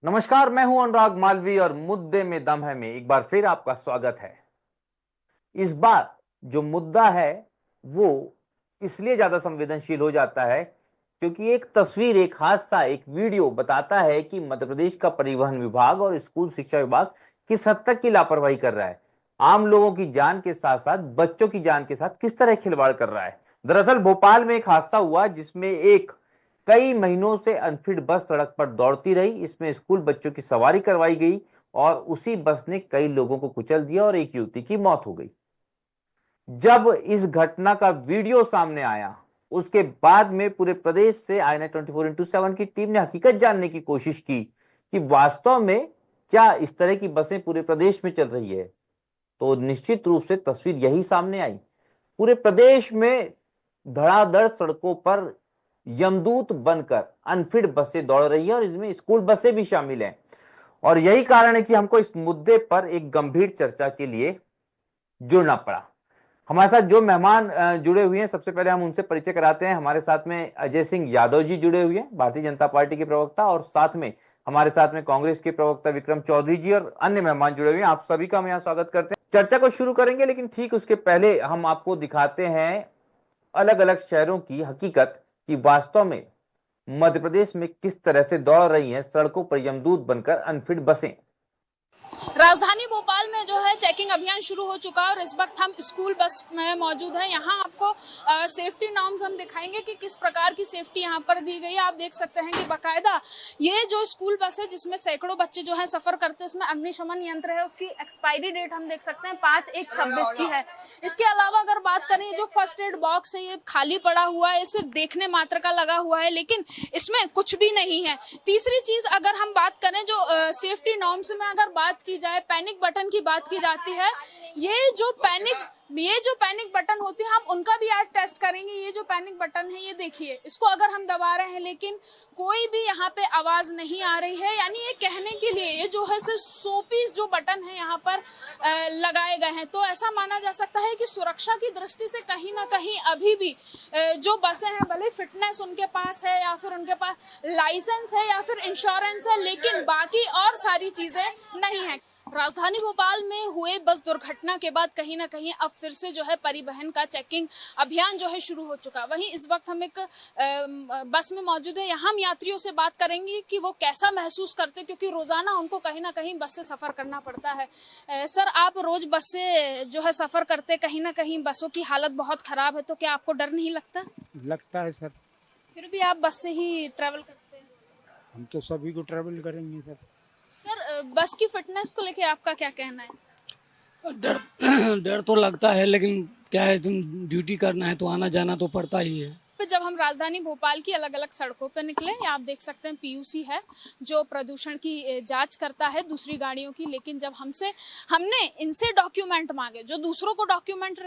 नमस्कार, मैं हूं अनुराग मालवी और मुद्दे में दम है में एक बार फिर आपका स्वागत है। इस बार जो मुद्दा है वो इसलिए ज्यादा संवेदनशील हो जाता है क्योंकि एक तस्वीर, एक हादसा, एक वीडियो बताता है कि मध्य प्रदेश का परिवहन विभाग और स्कूल शिक्षा विभाग किस हद तक की लापरवाही कर रहा है। आम लोगों की जान के साथ साथ बच्चों की जान के साथ किस तरह खिलवाड़ कर रहा है। दरअसल भोपाल में एक हादसा हुआ जिसमें एक कई महीनों से अनफिट बस सड़क पर दौड़ती रही। इसमें स्कूल बच्चों की सवारी करवाई गई और उसी बस ने कई लोगों को कुचल दिया और एक युवती की मौत हो गई। जब इस घटना का वीडियो सामने आया उसके बाद में पूरे प्रदेश से INA 24x7 की टीम ने हकीकत जानने की कोशिश की कि वास्तव में क्या इस तरह की बसें पूरे प्रदेश में चल रही है। तो निश्चित रूप से तस्वीर यही सामने आई। पूरे प्रदेश में धड़ाधड़ सड़कों पर यमदूत बनकर अनफिट बसें दौड़ रही है और इसमें स्कूल बसें भी शामिल हैं। और यही कारण है कि हमको इस मुद्दे पर एक गंभीर चर्चा के लिए जुड़ना पड़ा। हमारे साथ जो मेहमान जुड़े हुए हैं, सबसे पहले हम उनसे परिचय कराते हैं। हमारे साथ में अजय सिंह यादव जी जुड़े हुए हैं, भारतीय जनता पार्टी के प्रवक्ता, और साथ में हमारे साथ में कांग्रेस के प्रवक्ता विक्रम चौधरी जी और अन्य मेहमान जुड़े हुए हैं। आप सभी का हम यहाँ स्वागत करते हैं। चर्चा को शुरू करेंगे, लेकिन ठीक उसके पहले हम आपको दिखाते हैं अलग अलग शहरों की हकीकत कि वास्तव में मध्य प्रदेश में किस तरह से दौड़ रही हैं सड़कों पर यमदूत बनकर अनफिट बसें। राजधानी भोपाल में जो है चेकिंग अभियान शुरू हो चुका है और इस वक्त हम स्कूल बस में मौजूद हैं। यहाँ आपको सेफ्टी नॉर्म्स हम दिखाएंगे कि किस प्रकार की सेफ्टी यहाँ पर दी गई है। आप देख सकते हैं कि बाकायदा ये जो स्कूल बस है जिसमें सैकड़ों बच्चे जो है सफर करते हैं, इसमें अग्निशमन यंत्र है। उसकी एक्सपायरी डेट हम देख सकते हैं 5/1/26 की है। इसके अलावा अगर बात करें, जो फर्स्ट एड बॉक्स है ये खाली पड़ा हुआ है, सिर्फ देखने मात्र का लगा हुआ है, लेकिन इसमें कुछ भी नहीं है। तीसरी चीज अगर हम बात करें, जो सेफ्टी नॉर्म्स में अगर बात की जाए, पैनिक बटन की बात की जाती है। ये जो पैनिक बटन होती है, हम उनका भी आज टेस्ट करेंगे। ये जो पैनिक बटन है, ये देखिए, इसको अगर हम दबा रहे हैं लेकिन कोई भी यहाँ पे आवाज नहीं आ रही है। यानी ये कहने के लिए ये जो है सिर्फ 100 पीस जो बटन है यहाँ पर लगाए गए हैं। तो ऐसा माना जा सकता है कि सुरक्षा की दृष्टि से कहीं ना कहीं अभी भी जो बसें हैं, भले फिटनेस उनके पास है या फिर उनके पास लाइसेंस है या फिर इंश्योरेंस है, लेकिन बाकी और सारी चीजें नहीं है। राजधानी भोपाल में हुए बस दुर्घटना के बाद कहीं ना कहीं अब फिर से जो है परिवहन का चेकिंग अभियान जो है शुरू हो चुका। वहीं इस वक्त हम एक बस में मौजूद है। यहाँ हम यात्रियों से बात करेंगे कि वो कैसा महसूस करते, क्योंकि रोजाना उनको कहीं ना कहीं बस से सफर करना पड़ता है। सर, आप रोज बस से जो है सफर करते, कहीं ना कहीं बसों की हालत बहुत खराब है, तो क्या आपको डर नहीं लगता? लगता है सर। फिर भी आप बस से ही ट्रेवल करते हैं? हम तो सभी को ट्रैवल करेंगे सर। सर, बस की फिटनेस को लेके आपका क्या कहना है? डर डर तो लगता है, लेकिन क्या है, तुम ड्यूटी करना है तो आना जाना तो पड़ता ही है। पे जब हम राजधानी भोपाल की अलग अलग सड़कों पर निकले, आप देख सकते हैं PUC है जो प्रदूषण की जांच करता है दूसरी गाड़ियों की। लेकिन जब हमने इनसे डॉक्यूमेंट मांगे, जो दूसरों को डॉक्यूमेंट्स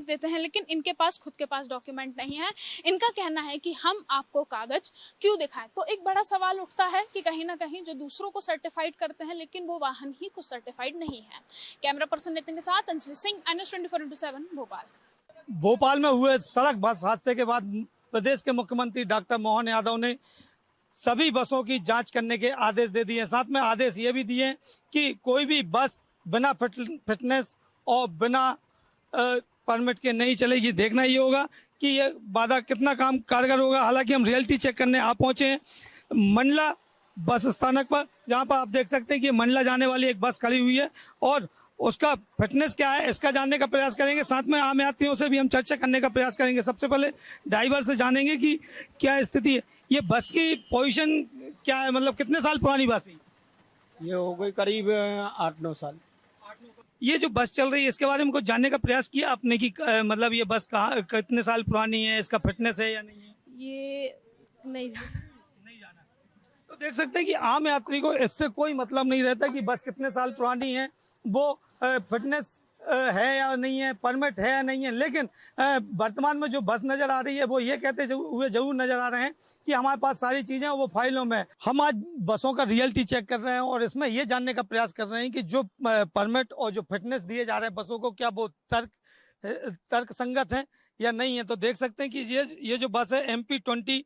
देते हैं, लेकिन इनके पास खुद के पास डॉक्यूमेंट नहीं है। इनका कहना है कि हम आपको कागज क्यों दिखाएं। तो एक बड़ा सवाल उठता है कि कहीं ना कहीं जो दूसरों को सर्टिफाइड करते हैं, लेकिन वो वाहन ही कुछ सर्टिफाइड नहीं है। कैमरा पर्सन नितिन के साथ अंजलि सिंह, NS 24x7 भोपाल। भोपाल में हुए सड़क बस हादसे के बाद प्रदेश के मुख्यमंत्री डॉक्टर मोहन यादव ने सभी बसों की जांच करने के आदेश दे दिए। साथ में आदेश ये भी दिए कि कोई भी बस बिना फिटनेस और बिना परमिट के नहीं चलेगी। देखना ये होगा कि ये वादा कितना काम कारगर होगा। हालांकि हम रियलिटी चेक करने आ पहुंचे हैं मंडला बस स्थानक पर, जहां पर आप देख सकते हैं कि मंडला जाने वाली एक बस खड़ी हुई है और उसका फिटनेस क्या है इसका जानने का प्रयास करेंगे। साथ में आम यात्रियों से भी हम चर्चा करने का प्रयास करेंगे। सबसे पहले ड्राइवर से जानेंगे कि क्या स्थिति है, ये बस की पोजीशन क्या है, मतलब कितने साल पुरानी बस है? ये हो गई करीब 8-9 साल। ये जो बस चल रही है इसके बारे में कुछ जानने का प्रयास किया आपने कि मतलब ये बस कहाँ कितने साल पुरानी है, इसका फिटनेस है या नहीं है? ये नहीं जाना। तो देख सकते हैं कि आम यात्री को इससे कोई मतलब नहीं रहता कि बस कितने साल पुरानी है, वो फिटनेस है या नहीं है, परमिट है या नहीं है। लेकिन वर्तमान में जो बस नज़र आ रही है वो ये कहते हुए जरूर नज़र आ रहे हैं कि हमारे पास सारी चीज़ें वो फाइलों में। हम आज बसों का रियलिटी चेक कर रहे हैं और इसमें ये जानने का प्रयास कर रहे हैं कि जो परमिट और जो फिटनेस दिए जा रहे हैं बसों को, क्या वो तर्क संगत हैं या नहीं है। तो देख सकते हैं कि ये जो बस है MP 20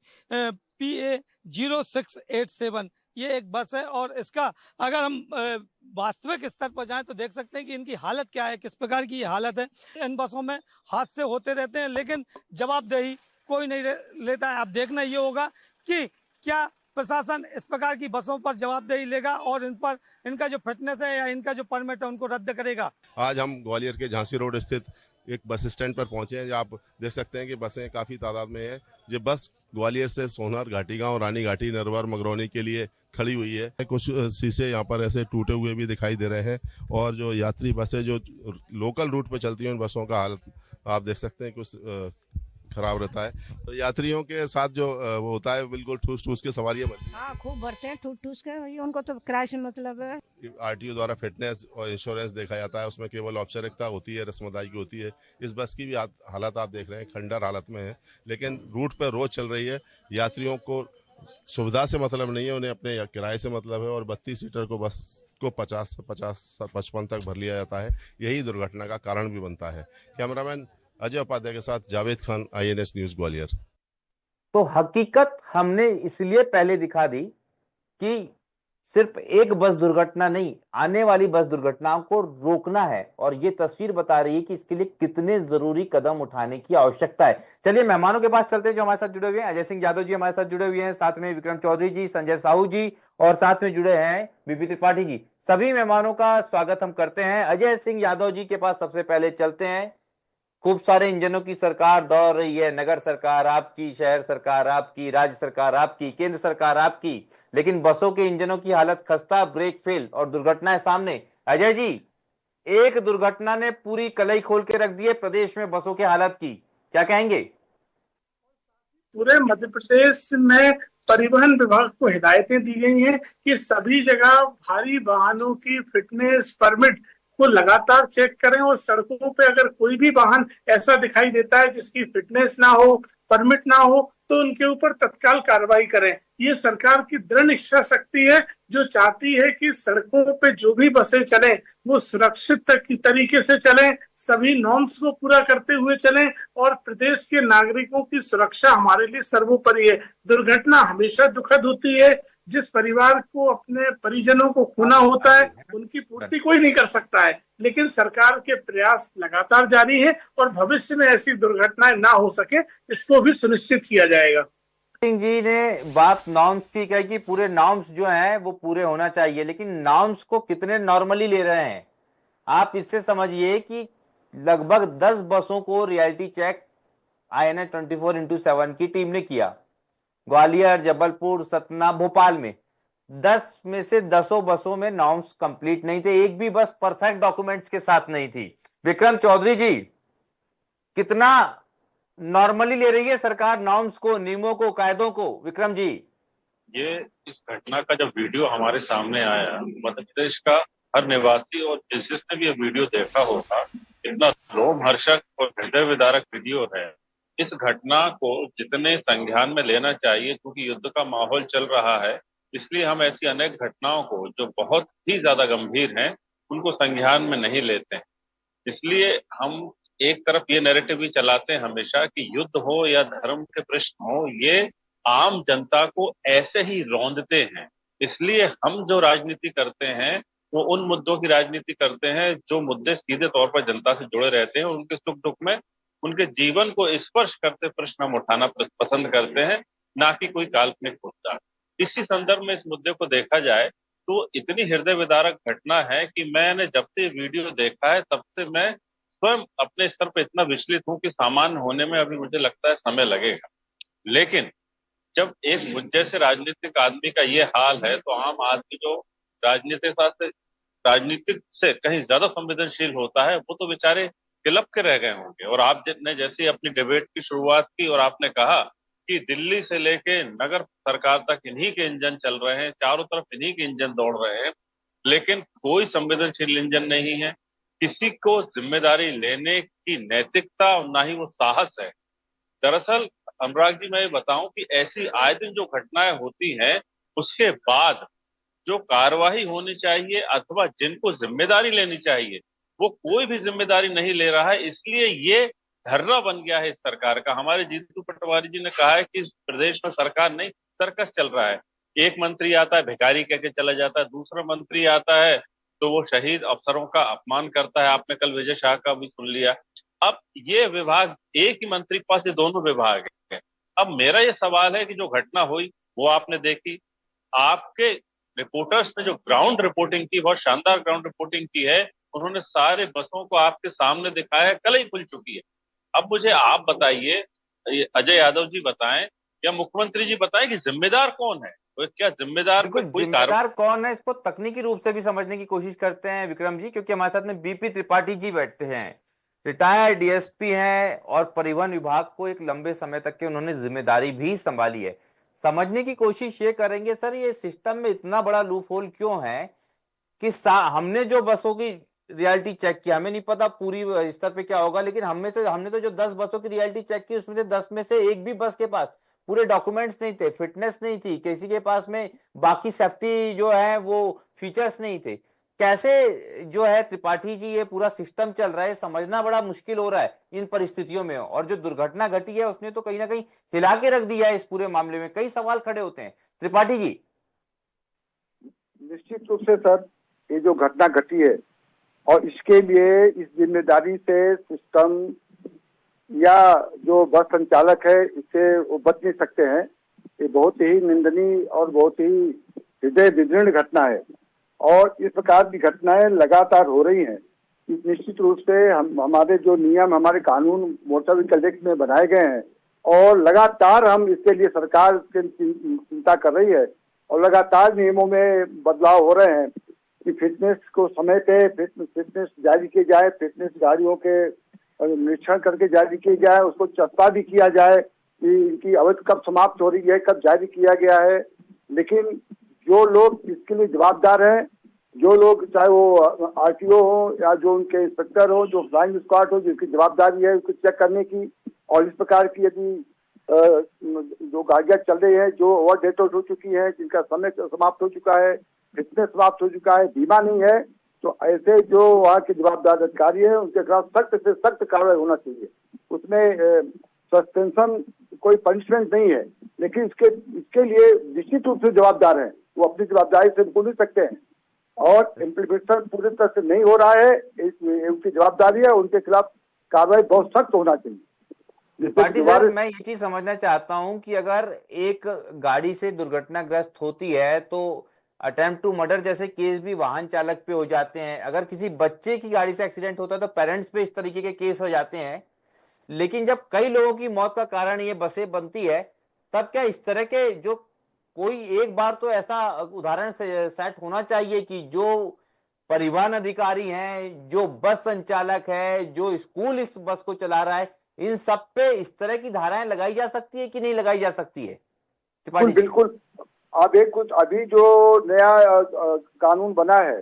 PA0687। ये एक बस है और इसका अगर हम वास्तविक स्तर पर जाएं तो देख सकते हैं कि इनकी हालत क्या है, किस प्रकार की ये हालत है। इन बसों में हादसे होते रहते हैं लेकिन जवाबदेही कोई नहीं लेता है। अब देखना ये होगा कि क्या प्रशासन इस प्रकार की बसों पर जवाबदेही लेगा और इन पर इनका जो फिटनेस है या इनका जो परमिट है उनको रद्द करेगा। आज हम ग्वालियर के झांसी रोड स्थित एक बस स्टैंड पर पहुंचे हैं, जहाँ आप देख सकते हैं कि बसें काफ़ी तादाद में हैं। ये बस ग्वालियर से सोनहर, घाटी गांव, रानी घाटी, नरवर, मगरौनी के लिए खड़ी हुई है। कुछ शीशे यहाँ पर ऐसे टूटे हुए भी दिखाई दे रहे हैं और जो यात्री बसें जो लोकल रूट पर चलती हैं उन बसों का हालत आप देख सकते हैं कुछ खराब रहता है। तो यात्रियों के साथ जो वो होता है बिल्कुल ठूस ठूस के सवारियाँ बनती हैं। हाँ, खूब भरते हैं ठूस ठूस के, वही उनको तो किराए से मतलब है। आरटीओ द्वारा फिटनेस और इंश्योरेंस देखा जाता है, उसमें केवल औपचारिकता होती है, रस्म अदायगी होती है। इस बस की भी हालत आप देख रहे हैं, खंडर हालत में है, लेकिन रूट पर रोज चल रही है। यात्रियों को सुविधा से मतलब नहीं है, उन्हें अपने किराए से मतलब है और 32 सीटर को बस को 50 से 55 तक भर लिया जाता है। यही दुर्घटना का कारण भी बनता है। कैमरामैन अजय उपाध्याय के साथ जावेद खान, INS न्यूज़ ग्वालियर। तो हकीकत हमने इसलिए पहले दिखा दी कि सिर्फ एक बस दुर्घटना नहीं, आने वाली बस दुर्घटनाओं को रोकना है और ये तस्वीर बता रही है कि इसके लिए कितने जरूरी कदम उठाने की आवश्यकता है। चलिए मेहमानों के पास चलते हैं जो हमारे साथ जुड़े हुए हैं। अजय सिंह यादव जी हमारे साथ जुड़े हुए हैं, साथ में विक्रम चौधरी जी, संजय साहू जी और साथ में जुड़े हैं बीपी त्रिपाठी जी। सभी मेहमानों का स्वागत हम करते हैं। अजय सिंह यादव जी के पास सबसे पहले चलते हैं। खूब सारे इंजनों की सरकार दौड़ रही है, नगर सरकार आपकी, शहर सरकार आपकी, राज्य सरकार आपकी, केंद्र सरकार आपकी, लेकिन बसों के इंजनों की हालत खस्ता, ब्रेक फेल और दुर्घटनाएं सामने। अजय जी, एक दुर्घटना ने पूरी कलई खोल के रख दी है प्रदेश में बसों की हालत की, क्या कहेंगे? पूरे मध्य प्रदेश में परिवहन विभाग को हिदायतें दी गई हैं कि सभी जगह भारी वाहनों की फिटनेस परमिट को लगातार चेक करें और सड़कों पे अगर कोई भी वाहन ऐसा दिखाई देता है जिसकी फिटनेस ना हो, परमिट ना हो, तो उनके ऊपर तत्काल कार्रवाई करें। ये सरकार की दृढ़ इच्छा शक्ति है जो चाहती है कि सड़कों पे जो भी बसें चलें वो सुरक्षित तरीके से चलें, सभी नॉर्म्स को पूरा करते हुए चलें और प्रदेश के नागरिकों की सुरक्षा हमारे लिए सर्वोपरि है। दुर्घटना हमेशा दुखद होती है। जिस परिवार को अपने परिजनों को खोना होता है उनकी पूर्ति कोई नहीं कर सकता है, लेकिन सरकार के प्रयास लगातार जारी है और भविष्य में ऐसी दुर्घटनाएं ना हो सके इसको भी सुनिश्चित किया जाएगा। सिंह जी ने बात नॉर्म्स की कही कि पूरे नॉर्म्स जो हैं वो पूरे होना चाहिए, लेकिन नॉर्म्स को कितने नॉर्मली ले रहे हैं आप इससे समझिए कि लगभग 10 बसों को रियलिटी चेक INS 24x7 की टीम ने किया। ग्वालियर, जबलपुर, सतना, भोपाल में 10 में से 10 बसों में नॉर्म्स कंप्लीट नहीं थे, एक भी बस परफेक्ट डॉक्यूमेंट्स के साथ नहीं थी। विक्रम चौधरी जी, कितना नॉर्मली ले रही है सरकार नॉर्म्स को, नियमों को, कायदों को? विक्रम जी, ये इस घटना का जब वीडियो हमारे सामने आया, मध्य प्रदेश का हर निवासी और जिसने भी ये वीडियो देखा होगा, इतना रोमहर्षक और हृदय विदारक वीडियो है। इस घटना को जितने संज्ञान में लेना चाहिए, क्योंकि युद्ध का माहौल चल रहा है, इसलिए हम ऐसी अनेक घटनाओं को जो बहुत ही ज्यादा गंभीर हैं उनको संज्ञान में नहीं लेते हैं। इसलिए हम एक तरफ ये नैरेटिव भी चलाते हैं हमेशा कि युद्ध हो या धर्म के प्रश्न हो, ये आम जनता को ऐसे ही रौंदते हैं। इसलिए हम जो राजनीति करते हैं वो उन मुद्दों की राजनीति करते हैं जो मुद्दे सीधे तौर पर जनता से जुड़े रहते हैं। उनके सुख दुख में उनके जीवन को स्पर्श करते प्रश्न हम उठाना पसंद करते हैं, ना कि कोई काल्पनिक मुद्दा। इसी संदर्भ में इस मुद्दे को देखा जाए तो इतनी हृदय विदारक घटना है कि मैंने जब से वीडियो देखा है तब से मैं स्वयं अपने स्तर पर इतना विचलित हूं कि सामान्य होने में अभी मुझे लगता है समय लगेगा। लेकिन जब एक मुझ जैसे राजनीतिक आदमी का ये हाल है तो आम आदमी जो राजनीतिक से कहीं ज्यादा संवेदनशील होता है वो तो बेचारे तिलक के रह गए होंगे। और आप ने जैसे अपनी डिबेट की शुरुआत की और आपने कहा कि दिल्ली से लेके नगर सरकार तक इन्हीं के इंजन चल रहे हैं, चारों तरफ इन्हीं के इंजन दौड़ रहे हैं, लेकिन कोई संवेदनशील इंजन नहीं है, किसी को जिम्मेदारी लेने की नैतिकता और ना ही वो साहस है। दरअसल अनुराग जी, मैं ये बताऊं कि ऐसी आए दिन जो घटनाएं होती हैं उसके बाद जो कार्रवाई होनी चाहिए अथवा जिनको जिम्मेदारी लेनी चाहिए वो कोई भी जिम्मेदारी नहीं ले रहा है। इसलिए ये धर्रा बन गया है इस सरकार का। हमारे जीतू पटवारी जी ने कहा है कि इस प्रदेश में सरकार नहीं, सर्कस चल रहा है। एक मंत्री आता है भिखारी कह के चला जाता है, दूसरा मंत्री आता है तो वो शहीद अफसरों का अपमान करता है। आपने कल विजय शाह का भी सुन लिया। अब ये विभाग, एक ही मंत्री के पास ये दोनों विभाग है। अब मेरा ये सवाल है कि जो घटना हुई वो आपने देखी, आपके रिपोर्टर्स ने जो ग्राउंड रिपोर्टिंग की, बहुत शानदार ग्राउंड रिपोर्टिंग की है, उन्होंने सारे बसों को आपके सामने दिखाया है, कल ही खुल चुकी है। अब मुझे आप बताइए, अजय यादव जी बताएं या मुख्यमंत्री जी बताएं कि जिम्मेदार कौन है, तो क्या जिम्मेदार पे बिल्कुल, कोई जिम्मेदार कौन है इसको तकनीकी रूप से भी समझने की कोशिश करते हैं विक्रम जी, क्योंकि हमारे साथ में बीपी त्रिपाठी जी बैठे हैं, रिटायर्ड डीएसपी हैं और परिवहन विभाग को एक लंबे समय तक के उन्होंने जिम्मेदारी भी संभाली है। समझने की कोशिश ये करेंगे सर, ये सिस्टम में इतना बड़ा लूप होल क्यों है कि हमने जो बसों की रियलिटी चेक किया, हमें नहीं पता पूरी स्तर पे क्या होगा, लेकिन हमने तो जो 10 बसों की रियलिटी चेक की उसमें से 10 में से एक भी बस के पास पूरे डॉक्यूमेंट्स नहीं थे, फिटनेस नहीं थी, किसी के पास में बाकी सेफ्टी जो है वो फीचर्स नहीं थे। कैसे जो है त्रिपाठी जी ये पूरा सिस्टम चल रहा है समझना बड़ा मुश्किल हो रहा है इन परिस्थितियों में। और जो दुर्घटना घटी है उसने तो कहीं ना कहीं हिला के रख दिया है इस पूरे मामले में, कई सवाल खड़े होते हैं। त्रिपाठी जी। निश्चित रूप से सर, ये जो घटना घटी है और इसके लिए इस जिम्मेदारी से सिस्टम या जो बस संचालक है इससे वो बच नहीं सकते हैं। ये बहुत ही निंदनीय और बहुत ही हृदय विदीर्ण घटना है और इस प्रकार की घटनाएं लगातार हो रही हैं। निश्चित रूप से हमारे जो नियम, हमारे कानून मोटर व्हीकल एक्ट में बनाए गए हैं और लगातार हम इसके लिए सरकार की चिंता कर रही है और लगातार नियमों में बदलाव हो रहे हैं कि फिटनेस को समय पे फिटनेस जारी की जाए, फिटनेस गाड़ियों के निरीक्षण करके जारी की जाए, उसको चस्पा भी किया जाए कि इनकी अवधि कब समाप्त हो रही है, कब जारी किया गया है। लेकिन जो लोग इसके लिए जवाबदार हैं, जो लोग चाहे वो आरटीओ हो या जो उनके इंस्पेक्टर हो, जो फ्लाइंग स्क्वाड हो, जिनकी जवाबदारी है उसको चेक करने की, और इस प्रकार की यदि जो गाड़ियां चल रही है जो ओवर डेटेड हो चुकी है, जिनका समय समाप्त हो चुका है, फिटनेस समाप्त हो चुका है, बीमा नहीं है, तो ऐसे जो वहाँ के जवाबदार अधिकारी है उनके खिलाफ सख्त से सख्त कार्रवाई होना चाहिए। उसमें सस्पेंशन कोई पनिशमेंट नहीं है, लेकिन इसके लिए निश्चित रूप से जवाबदार है, वो अपनी जवाबदारी से भूल नहीं सकते हैं और इम्प्लीमेंटेशन पूरी तरह से नहीं हो रहा है, उनकी जवाबदारी है, उनके खिलाफ कार्रवाई बहुत सख्त होना चाहिए। त्रिपाठी सर, मैं ये चीज समझना चाहता हूं कि अगर एक गाड़ी से दुर्घटनाग्रस्त होती है तो अटेम्प्ट टू मर्डर जैसे केस भी वाहन चालक पे हो जाते हैं, अगर किसी बच्चे की गाड़ी से एक्सीडेंट होता है तो पेरेंट्स पे इस तरीके के केस हो जाते हैं, लेकिन जब कई लोगों की मौत का कारण ये बसें बनती है तब क्या इस तरह के जो कोई एक बार तो ऐसा उदाहरण से सेट होना चाहिए कि जो परिवहन अधिकारी हैं, जो बस संचालक है, जो स्कूल इस बस को चला रहा है, इन सब पे इस तरह की धाराएं लगाई जा सकती है कि नहीं लगाई जा सकती है? बिल्कुल। अब एक कुछ अभी जो नया कानून बना है,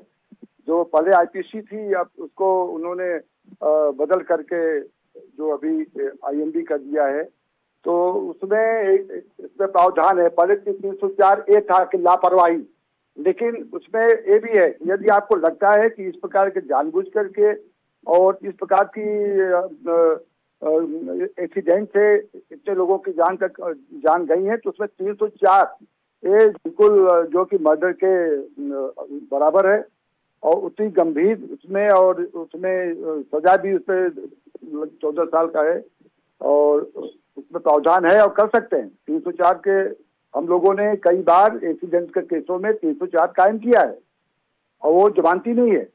जो पहले आईपीसी थी, अब उसको उन्होंने बदल करके जो अभी आईएमडी कर दिया है, तो उसमें इसमें प्रावधान है। पहले 304A था कि लापरवाही, लेकिन उसमें ये भी है यदि आपको लगता है कि इस प्रकार के जानबूझ करके और इस प्रकार की एक्सीडेंट से इतने लोगों की जान गई है, तो उसमें 304A बिल्कुल जो कि मर्डर के बराबर है और उतनी गंभीर उसमें, और उसमें सजा भी उसमें 14 साल का है और उसमें प्रावधान है और कर सकते हैं। 304 के हम लोगों ने कई बार एक्सीडेंट के केसों में 304 कायम किया है और वो जमानती नहीं है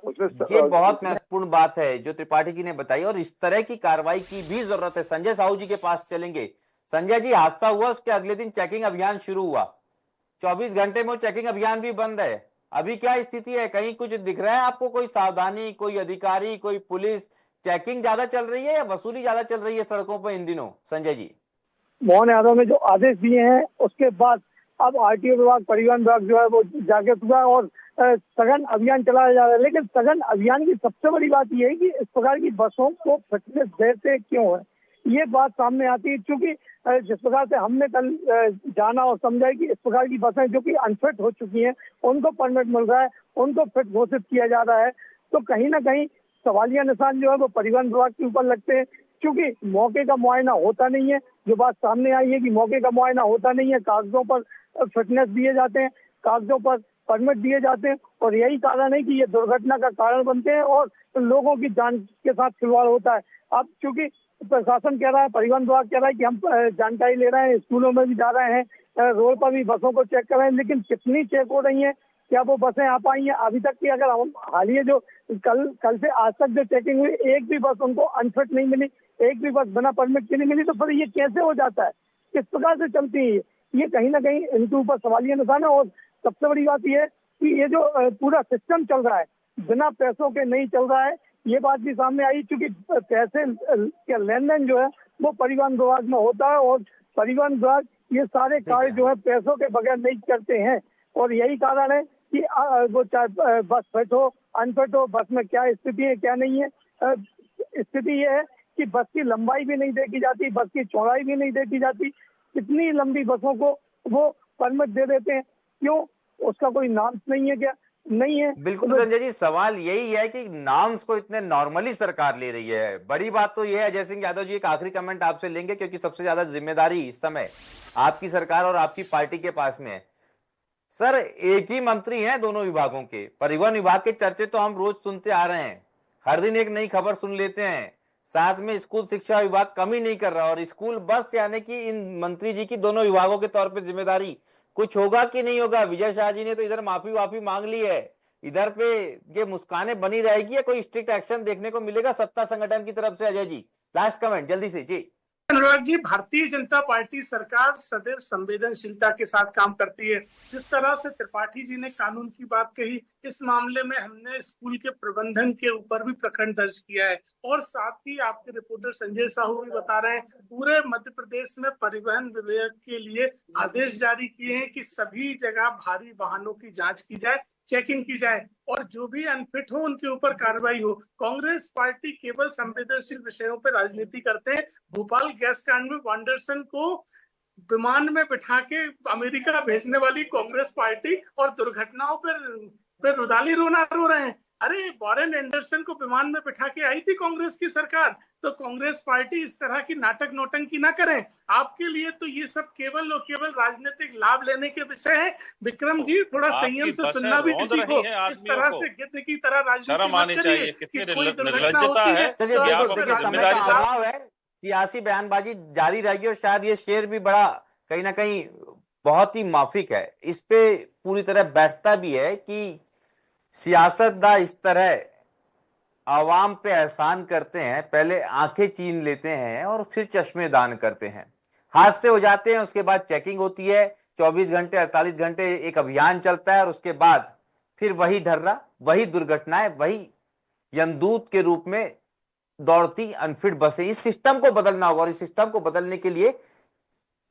उसमें। ये बहुत महत्वपूर्ण बात है जो त्रिपाठी जी ने बताई और इस तरह की कार्रवाई की भी जरूरत है। संजय साहू जी के पास चलेंगे। संजय जी, हादसा हुआ उसके अगले दिन चेकिंग अभियान शुरू हुआ, 24 घंटे में वो चेकिंग अभियान भी बंद है। अभी क्या स्थिति है? कहीं कुछ दिख रहा है आपको? कोई सावधानी, कोई अधिकारी, कोई पुलिस, चेकिंग ज्यादा चल रही है या वसूली ज्यादा चल रही है सड़कों पर इन दिनों? संजय जी। मोहन यादव ने जो आदेश दिए हैं उसके बाद अब आरटीओ विभाग, परिवहन विभाग जो है वो जागृत हुआ और सघन अभियान चलाया जा रहा है। लेकिन सघन अभियान की सबसे बड़ी बात यह है कि इस प्रकार की बसों को फिटनेस देते क्यों है, ये बात सामने आती है। क्योंकि जिस प्रकार से हमने कल जाना और समझा कि इस प्रकार की बसें जो कि अनफिट हो चुकी हैं उनको परमिट मिल रहा है, उनको फिट घोषित किया जा रहा है, तो कहीं ना कहीं सवालिया निशान जो है वो परिवहन विभाग के ऊपर लगते हैं। क्योंकि मौके का मुआयना होता नहीं है। जो बात सामने आई है कि मौके का मुआयना होता नहीं है, कागजों पर फिटनेस दिए जाते हैं, कागजों पर परमिट दिए जाते हैं, और यही कारण है कि ये दुर्घटना का कारण बनते हैं और लोगों की जान के साथ खिलवाड़ होता है। अब चूंकि प्रशासन कह रहा है, परिवहन विभाग कह रहा है कि हम जानकारी ले रहे हैं, स्कूलों में भी जा रहे हैं, रोड पर भी बसों को चेक कर रहे हैं, लेकिन कितनी चेक हो रही है, क्या वो बसें आ पाई हैं अभी तक की? अगर हम हालिया जो कल से आज तक जो चेकिंग हुई, एक भी बस उनको अनफिट नहीं मिली, एक भी बस बिना परमिट की नहीं मिली, तो फिर ये कैसे हो जाता है? किस प्रकार से चलती है ये कहीं ना कहीं इनके ऊपर सवालिया निशान है। और सबसे बड़ी बात यह है कि ये जो पूरा सिस्टम चल रहा है बिना पैसों के नहीं चल रहा है, ये बात भी सामने आई, क्योंकि पैसे का लेन देन जो है वो परिवहन विभाग में होता है और परिवहन विभाग ये सारे कार्य जो है पैसों के बगैर नहीं करते हैं। और यही कारण है कि वो चाहे बस फिट हो अनफिट हो, बस में क्या स्थिति है क्या नहीं है। स्थिति ये है कि बस की लंबाई भी नहीं देखी जाती, बस की चौड़ाई भी नहीं देखी जाती, कितनी लंबी बसों को वो परमिट दे देते हैं, क्यों? उसका कोई नाम नहीं है क्या? नहीं है। बिल्कुल संजय जी, सवाल यही है कि नॉर्म्स को इतने नॉर्मली सरकार ले रही है। बड़ी बात तो यह है, अजय सिंह यादव जी, एक आखिरी कमेंट आपसे लेंगे क्योंकि सबसे ज्यादा जिम्मेदारी इस समय आपकी सरकार और आपकी पार्टी के पास में है। सर, एक ही मंत्री हैं दोनों विभागों के। परिवहन विभाग के चर्चे तो हम रोज सुनते आ रहे हैं, हर दिन एक नई खबर सुन लेते हैं। साथ में स्कूल शिक्षा विभाग कमी नहीं कर रहा, और स्कूल बस यानी कि इन मंत्री जी की दोनों विभागों के तौर पे जिम्मेदारी, कुछ होगा कि नहीं होगा? विजय शाह जी ने तो इधर माफी मांग ली है, इधर पे ये मुस्काने बनी रहेगी या कोई स्ट्रिक्ट एक्शन देखने को मिलेगा सत्ता संगठन की तरफ से? अजय जी, लास्ट कमेंट जल्दी से जी। अनुराग जी, भारतीय जनता पार्टी सरकार सदैव संवेदनशीलता के साथ काम करती है। जिस तरह से त्रिपाठी जी ने कानून की बात कही, इस मामले में हमने स्कूल के प्रबंधन के ऊपर भी प्रकरण दर्ज किया है। और साथ ही आपके रिपोर्टर संजय साहू भी बता रहे हैं, पूरे मध्य प्रदेश में परिवहन विभाग के लिए आदेश जारी किए हैं कि सभी जगह भारी वाहनों की जांच की जाए, चेकिंग की जाए, और जो भी अनफिट हो उनके ऊपर कार्रवाई हो। कांग्रेस पार्टी केवल संवेदनशील विषयों पर राजनीति करते हैं। भोपाल गैस कांड में वांडरसन को विमान में बिठा के अमेरिका भेजने वाली कांग्रेस पार्टी और दुर्घटनाओं पर रुदाली रोना रो रहे हैं। अरे, वॉरेन एंडरसन को विमान में बिठा के आई थी कांग्रेस की सरकार, तो कांग्रेस पार्टी इस तरह की नाटक नौटंकी ना करें। आपके लिए तो ये सब केवल और केवल राजनीतिक लाभ लेने के विषय है। विक्रम जी, थोड़ा संयम से सुनना भी किसी को, इस तरह से गिद्ध की तरह राजनीति मत करिए कि कोई दुर्घटना होती है तो देखिए, समय का अभाव है, सियासी बयानबाजी जारी रहेगी और शायद ये शेर भी बड़ा कहीं ना कहीं बहुत ही माफिक है। इस पे पूरी तरह बैठता भी है कि सियासतदान इस तरह आवाम पे एहसान करते हैं, पहले आंखें चीन लेते हैं और फिर चश्मे दान करते हैं। हादसे हो जाते हैं, उसके बाद चेकिंग होती है, 24 घंटे 48 घंटे एक अभियान चलता है, और उसके बाद फिर वही ढर्रा, वही दुर्घटनाएं, वही यमदूत के रूप में दौड़ती अनफिट बसें। इस सिस्टम को बदलना होगा, और इस सिस्टम को बदलने के लिए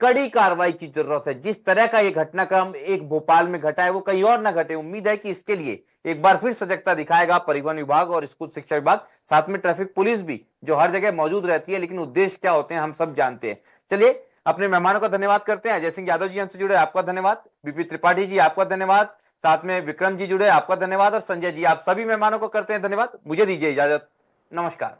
कड़ी कार्रवाई की जरूरत है। जिस तरह का ये घटनाक्रम एक भोपाल में घटा है वो कहीं और ना घटे। उम्मीद है कि इसके लिए एक बार फिर सजगता दिखाएगा परिवहन विभाग और स्कूल शिक्षा विभाग, साथ में ट्रैफिक पुलिस भी, जो हर जगह मौजूद रहती है, लेकिन उद्देश्य क्या होते हैं हम सब जानते हैं। चलिए, अपने मेहमानों का धन्यवाद करते हैं। अजय सिंह यादव जी हमसे जुड़े, आपका धन्यवाद। बीपी त्रिपाठी जी, आपका धन्यवाद। साथ में विक्रम जी जुड़े, आपका धन्यवाद। और संजय जी, आप सभी मेहमानों को करते हैं धन्यवाद। मुझे दीजिए इजाजत, नमस्कार।